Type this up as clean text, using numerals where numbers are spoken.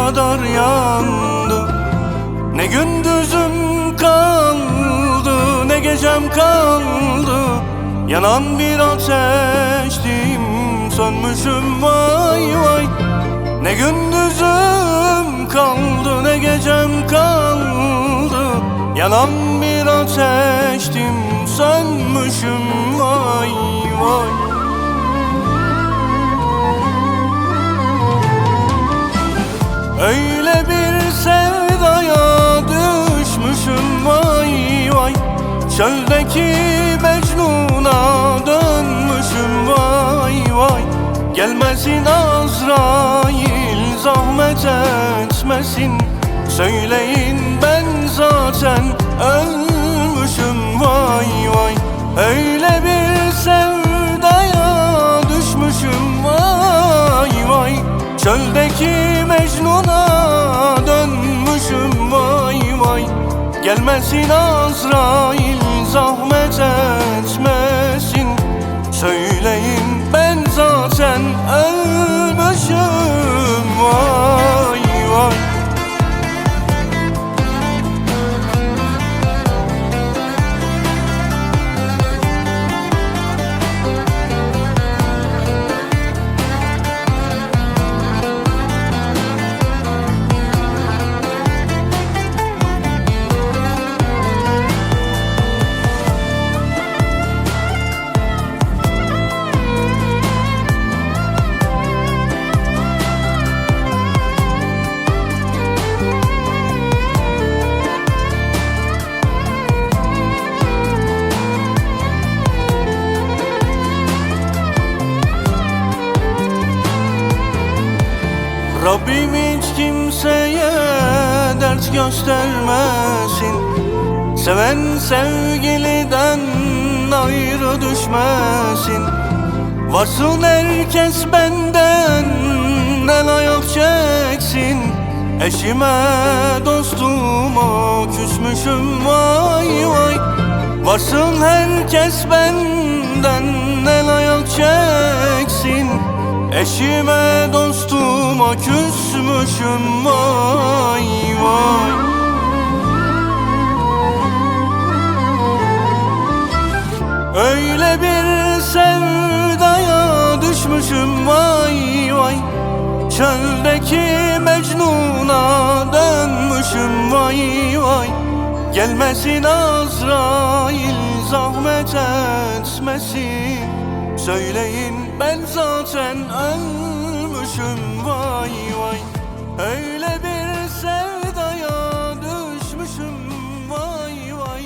kadar yandı. Ne gündüzüm kaldı, ne gecem kaldı. Yanan bir ateştim, sönmüşüm vay vay. Ne gündüzüm kaldı, ne gecem kaldı. Yanan bir ateştim, sönmüşüm vay vay. Öyle bir sevdaya düşmüşüm vay vay. Çöldeki Mecnun'a dönmüşüm vay vay. Gelmesin Azrail, zahmet etmesin. Söyleyin ben zaten ölmüşüm vay vay. Öyle bir sevdaya düşmüşüm vay vay. Çöldeki Mecnun'a dönmüşüm vay vay. Gelmesin Azrail, zahmet etmesin. Söyleyin ben zaten ölmüşüm vay vay. Rabbim hiç kimseye dert göstermesin. Seven sevgiliden ayrı düşmesin. Varsın herkes benden el ayak çeksin. Eşime dostuma küsmüşüm vay vay. Varsın herkes benden el ayak çeksin. Eşime dostuma küsmüşüm vay vay. Öyle bir sevdaya düşmüşüm vay vay. Çöldeki Mecnun'a dönmüşüm vay vay. Gelmesin Azrail, zahmet etmesin. Söyleyin ben zaten ölmüşüm vay vay. Öyle bir sevdaya düşmüşüm vay vay.